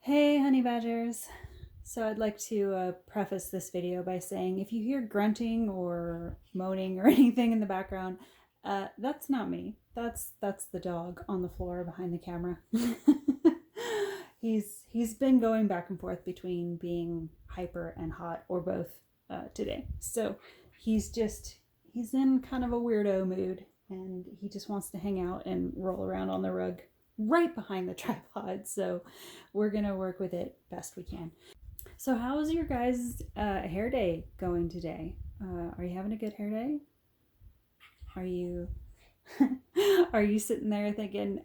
Hey honey badgers! So I'd like to preface this video by saying if you hear grunting or moaning or anything in the background, that's not me. That's the dog on the floor behind the camera. He's been going back and forth between being hyper and hot or both today. So he's in kind of a weirdo mood and he just wants to hang out and roll around on the rug right behind the tripod. So we're gonna work with it best we can. So how's your guys' hair day going today? Are you having a good hair day? Are you are you sitting there thinking,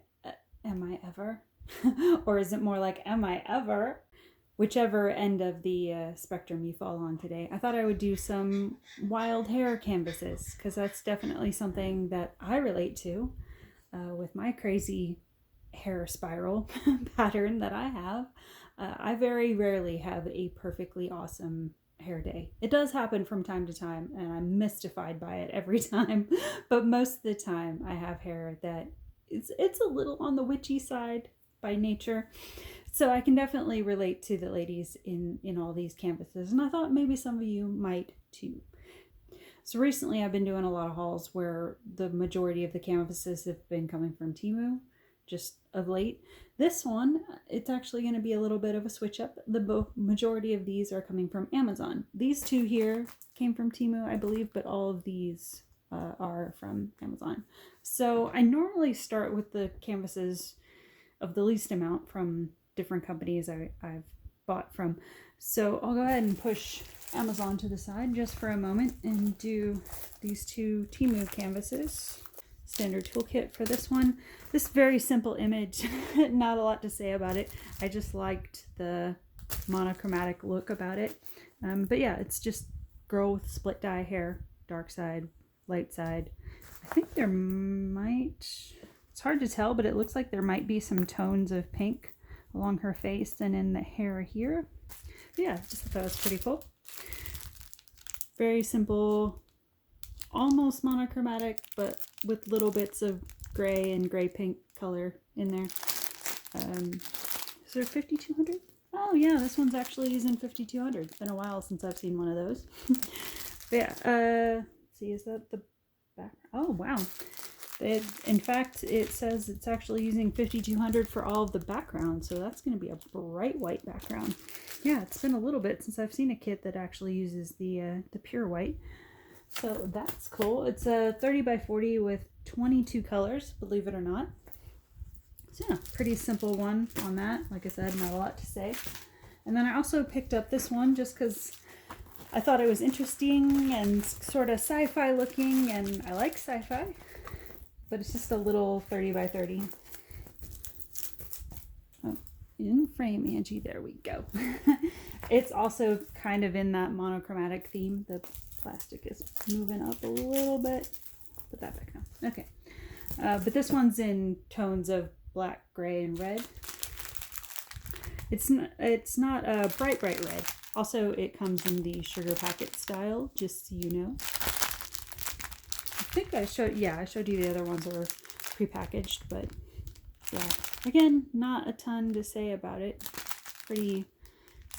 am I ever? Or is it more like, am I ever? Whichever end of the spectrum you fall on today. I thought I would do some wild hair canvases because that's definitely something that I relate to with my crazy hair spiral pattern that I have. I very rarely have a perfectly awesome hair day. It does happen from time to time and I'm mystified by it every time, but most of the time I have hair that it's a little on the witchy side by nature. So I can definitely relate to the ladies in all these canvases, and I thought maybe some of you might too. So recently I've been doing a lot of hauls where the majority of the canvases have been coming from Temu just of late. This one, it's actually going to be a little bit of a switch up. The majority of these are coming from Amazon. These two here came from Temu, I believe, but all of these are from Amazon. So I normally start with the canvases of the least amount from different companies I've bought from. So I'll go ahead and push Amazon to the side just for a moment and do these two Temu canvases. Standard toolkit for this one. This very simple image, not a lot to say about it. I just liked the monochromatic look about it. But yeah, it's just girl with split dye hair, dark side, light side. I think there might, it's hard to tell, but it looks like there might be some tones of pink along her face and in the hair here. But yeah, just thought that was pretty cool. Very simple, almost monochromatic, but with little bits of gray and gray pink color in there. Is there 5200? Oh yeah, this one's actually using 5200. It's been a while since I've seen one of those. But yeah, let's see, is that the back? Oh wow. In fact, it says it's actually using 5200 for all of the background, so that's going to be a bright white background. Yeah, it's been a little bit since I've seen a kit that actually uses the pure white. So that's cool. It's a 30 by 40 with 22 colors, believe it or not. So yeah, pretty simple one on that. Like I said, not a lot to say. And then I also picked up this one just because I thought it was interesting and sort of sci-fi looking, and I like sci-fi, but it's just a little 30 by 30. Oh, in frame, Angie, there we go. It's also kind of in that monochromatic theme. The plastic is moving up a little bit. Put that back down. Okay. But this one's in tones of black, gray, and red. It's not a bright red. Also, it comes in the sugar packet style, just so you know. I think I showed you the other ones that were prepackaged, but yeah. Again, not a ton to say about it. Pretty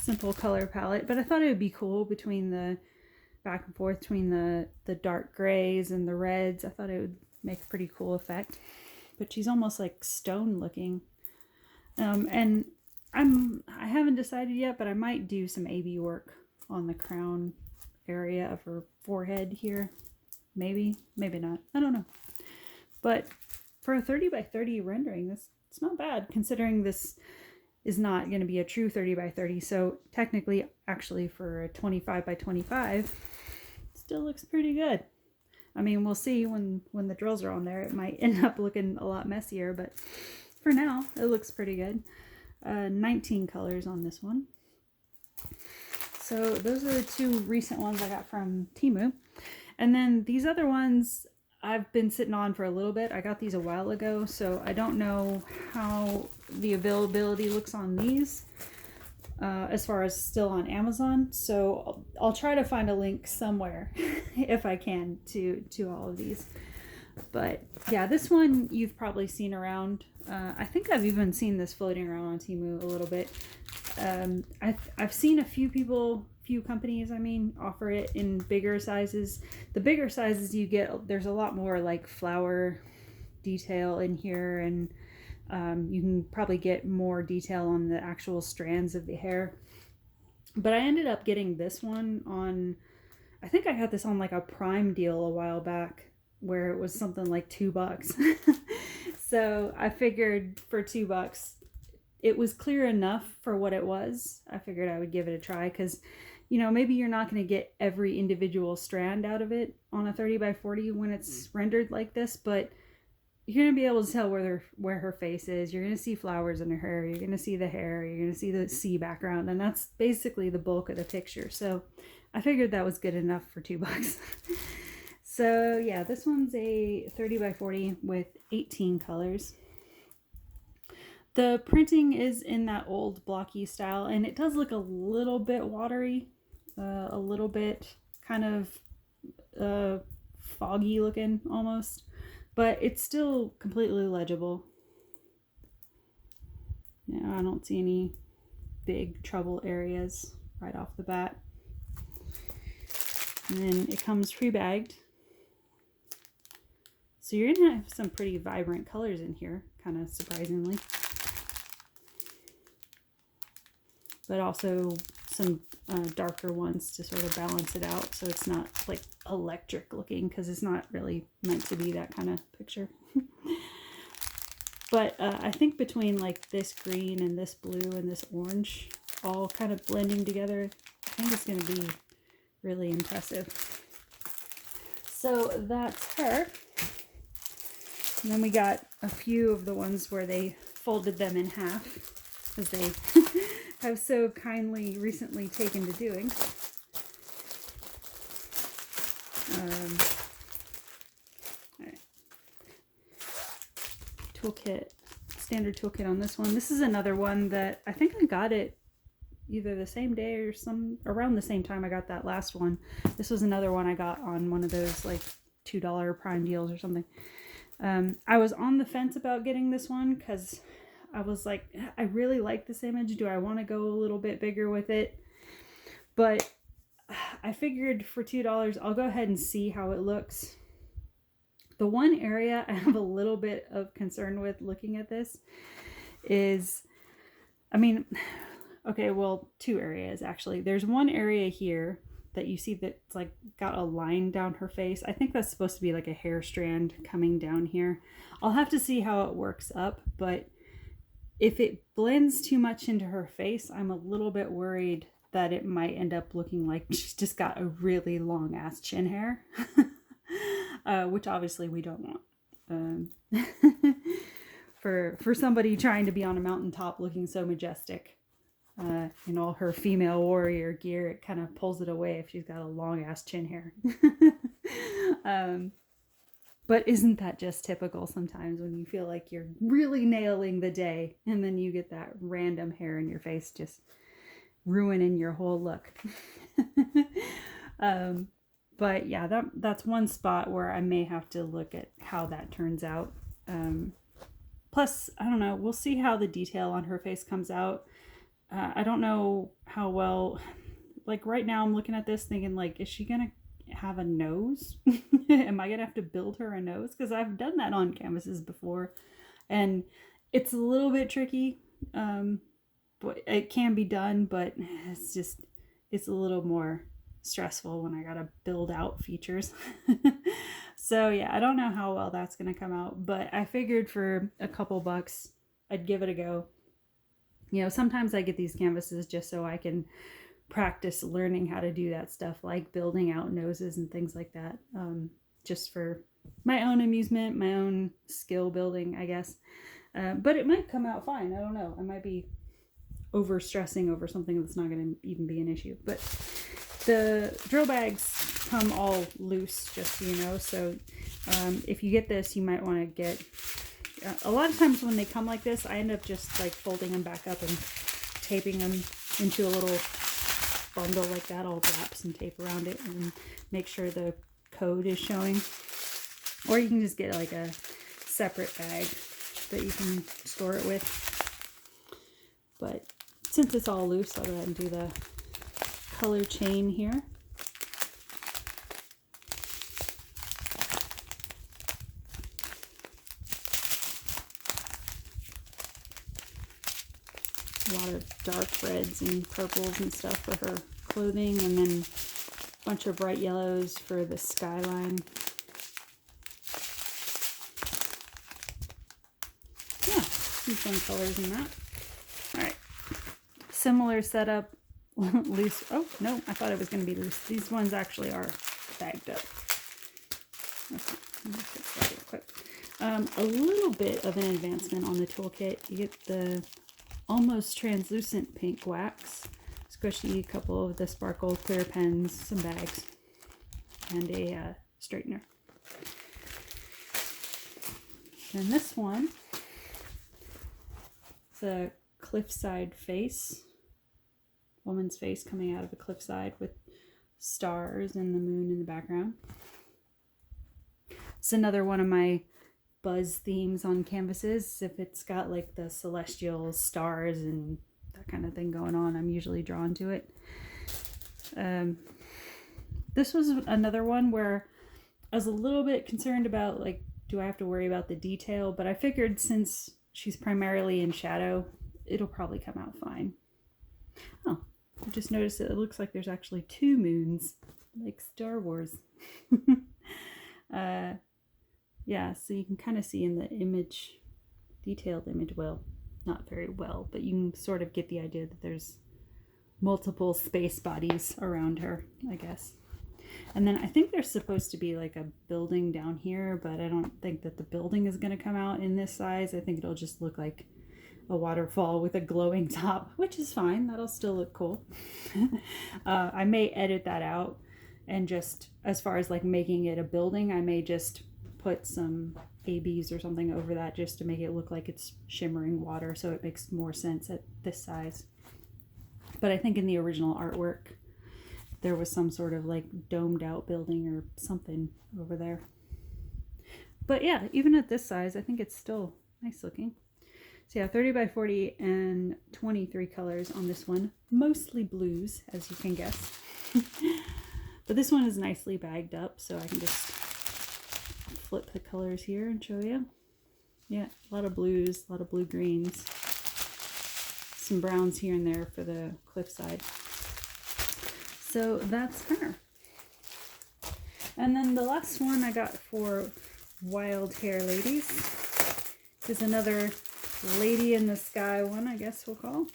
simple color palette, but I thought it would be cool between the back and forth between the dark grays and the reds. I thought it would make a pretty cool effect. But she's almost like stone looking. And I haven't decided yet, but I might do some AB work on the crown area of her forehead here. Maybe not. I don't know. But for a 30 by 30 rendering, it's not bad considering this is not going to be a true 30 by 30. So technically, actually for a 25 by 25, it still looks pretty good. I mean, we'll see when the drills are on there. It might end up looking a lot messier, but for now, it looks pretty good. 19 colors on this one. So those are the two recent ones I got from Temu. And then these other ones I've been sitting on for a little bit. I got these a while ago, so I don't know how the availability looks on these as far as still on Amazon. So I'll try to find a link somewhere if I can to all of these. But yeah, this one you've probably seen around. I think I've even seen this floating around on Temu a little bit. I've seen a few companies, offer it in bigger sizes. The bigger sizes you get, there's a lot more like flower detail in here, and you can probably get more detail on the actual strands of the hair. But I ended up getting this one on, I think I got this on like a Prime deal a while back, where it was something like $2. So I figured for $2, it was clear enough for what it was. I figured I would give it a try, because, you know, maybe you're not going to get every individual strand out of it on a 30x40 when it's rendered like this, but you're going to be able to tell where her face is. You're going to see flowers in her hair. You're going to see the hair. You're going to see the sea background. And that's basically the bulk of the picture. So I figured that was good enough for $2. So yeah, this one's a 30x40 with 18 colors. The printing is in that old blocky style, and it does look a little bit watery, a little bit kind of foggy looking almost, but it's still completely legible. Yeah, I don't see any big trouble areas right off the bat. And then it comes pre-bagged. So you're going to have some pretty vibrant colors in here, kind of surprisingly. But also some darker ones to sort of balance it out, so it's not like electric looking, because it's not really meant to be that kind of picture. But I think between like this green and this blue and this orange all kind of blending together, I think it's going to be really impressive. So that's her. And then we got a few of the ones where they folded them in half, as they have so kindly recently taken to doing. Right. Toolkit, standard toolkit on this one. This is another one that I think I got it either the same day or around the same time I got that last one. This was another one I got on one of those like $2 Prime deals or something. I was on the fence about getting this one, because I was like, I really like this image. Do I want to go a little bit bigger with it? But I figured for $2, I'll go ahead and see how it looks. The one area I have a little bit of concern with looking at this is, okay, well, two areas actually. There's one area here that you see that's like got a line down her face. I think that's supposed to be like a hair strand coming down here. I'll have to see how it works up, but if it blends too much into her face, I'm a little bit worried that it might end up looking like she's just got a really long ass chin hair, which obviously we don't want. For somebody trying to be on a mountaintop looking so majestic. In all her female warrior gear, it kind of pulls it away if she's got a long ass chin hair. But isn't that just typical sometimes when you feel like you're really nailing the day and then you get that random hair in your face just ruining your whole look. But yeah, that's one spot where I may have to look at how that turns out. Plus, I don't know, we'll see how the detail on her face comes out. I don't know how well, like right now I'm looking at this thinking like, is she going to have a nose? Am I going to have to build her a nose? Because I've done that on canvases before and it's a little bit tricky. But it can be done, but it's a little more stressful when I got to build out features. So yeah, I don't know how well that's going to come out, but I figured for a couple bucks, I'd give it a go. You know, sometimes I get these canvases just so I can practice learning how to do that stuff, like building out noses and things like that, just for my own amusement, my own skill building, I guess. But it might come out fine. I don't know. I might be over stressing over something that's not going to even be an issue. But the drill bags come all loose, just so you know. So if you get this, you might want to get... a lot of times when they come like this, I end up just like folding them back up and taping them into a little bundle like that. I'll wrap some tape around it and make sure the code is showing. Or you can just get like a separate bag that you can store it with. But since it's all loose, I'll go ahead and do the color chain here. A lot of dark reds and purples and stuff for her clothing, and then a bunch of bright yellows for the skyline. Yeah, some fun colors in that. Alright, similar setup, loose. Oh, no, I thought it was going to be loose. These ones actually are bagged up. Okay, let me fix that real quick. A little bit of an advancement on the toolkit. You get the almost translucent pink wax, squishy, a couple of the sparkle clear pens, some bags, and a straightener. And this one, it's a cliffside face, woman's face coming out of a cliffside with stars and the moon in the background. It's another one of my buzz themes on canvases. If it's got like the celestial stars and that kind of thing going on, I'm usually drawn to it. This was another one where I was a little bit concerned about, like, do I have to worry about the detail? But I figured since she's primarily in shadow, it'll probably come out fine. Oh, I just noticed that it looks like there's actually 2 moons, like Star Wars. Yeah, so you can kind of see in the image, detailed image, well, not very well, but you can sort of get the idea that there's multiple space bodies around her, I guess. And then I think there's supposed to be like a building down here, but I don't think that the building is going to come out in this size. I think it'll just look like a waterfall with a glowing top, which is fine. That'll still look cool. I may edit that out, and just as far as like making it a building, I may just put some ABs or something over that just to make it look like it's shimmering water, so it makes more sense at this size. But I think in the original artwork there was some sort of like domed out building or something over there. But yeah, even at this size, I think it's still nice looking. So yeah, 30 by 40 and 23 colors on this one, mostly blues, as you can guess. But this one is nicely bagged up, so I can just flip the colors here and show you. Yeah, a lot of blues, a lot of blue greens, some browns here and there for the cliffside. So that's her. And then the last one I got for Wild Hair Ladies is another Lady in the Sky one, I guess we'll call.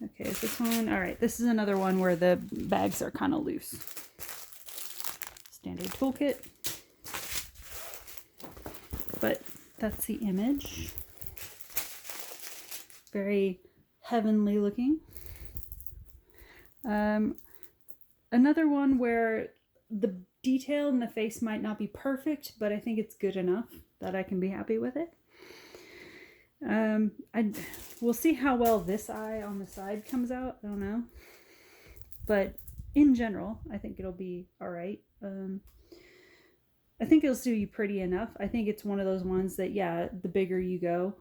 Okay, is this one? All right, this is another one where the bags are kind of loose. Standard toolkit. But that's the image. Very heavenly looking. Another one where the detail in the face might not be perfect, but I think it's good enough that I can be happy with it. We'll see how well this eye on the side comes out. I don't know. But in general, I think it'll be all right. I think it'll still be pretty enough. I think it's one of those ones that, yeah, the bigger you go,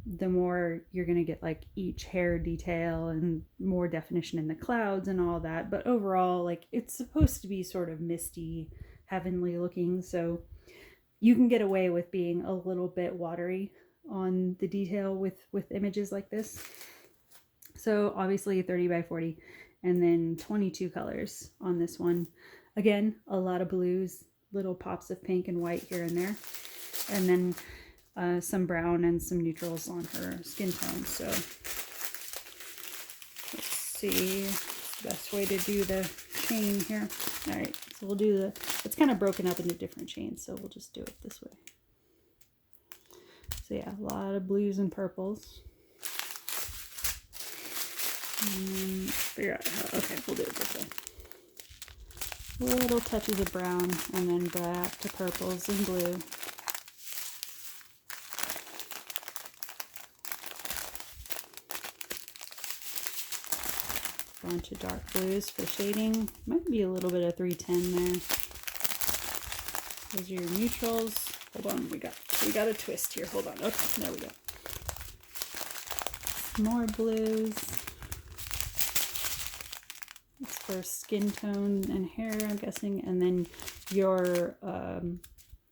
the more you're going to get like each hair detail and more definition in the clouds and all that. But overall, like, it's supposed to be sort of misty, heavenly looking. So you can get away with being a little bit watery on the detail with images like this. So obviously 30 by 40 and then 22 colors on this one. Again, a lot of blues, little pops of pink and white here and there. And then some brown and some neutrals on her skin tone. So let's see the best way to do the chain here. All right, so we'll do it's kind of broken up into different chains, so we'll just do it this way. So yeah, a lot of blues and purples. And then figure out how, okay, we'll do it this way. Little touches of brown and then back to purples and blue. Bunch of dark blues for shading. Might be a little bit of 310 there. Those are your neutrals. Hold on, we got a twist here. Hold on. Okay, there we go. More blues. It's for skin tone and hair, I'm guessing. And then your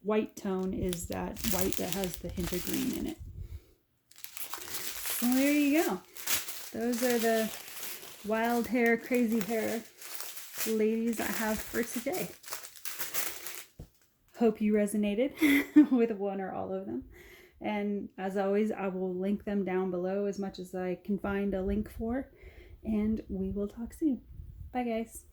white tone is that white that has the hint of green in it. So there you go. Those are the wild hair, crazy hair ladies I have for today. Hope you resonated with one or all of them. And as always, I will link them down below as much as I can find a link for. And we will talk soon. Bye, guys.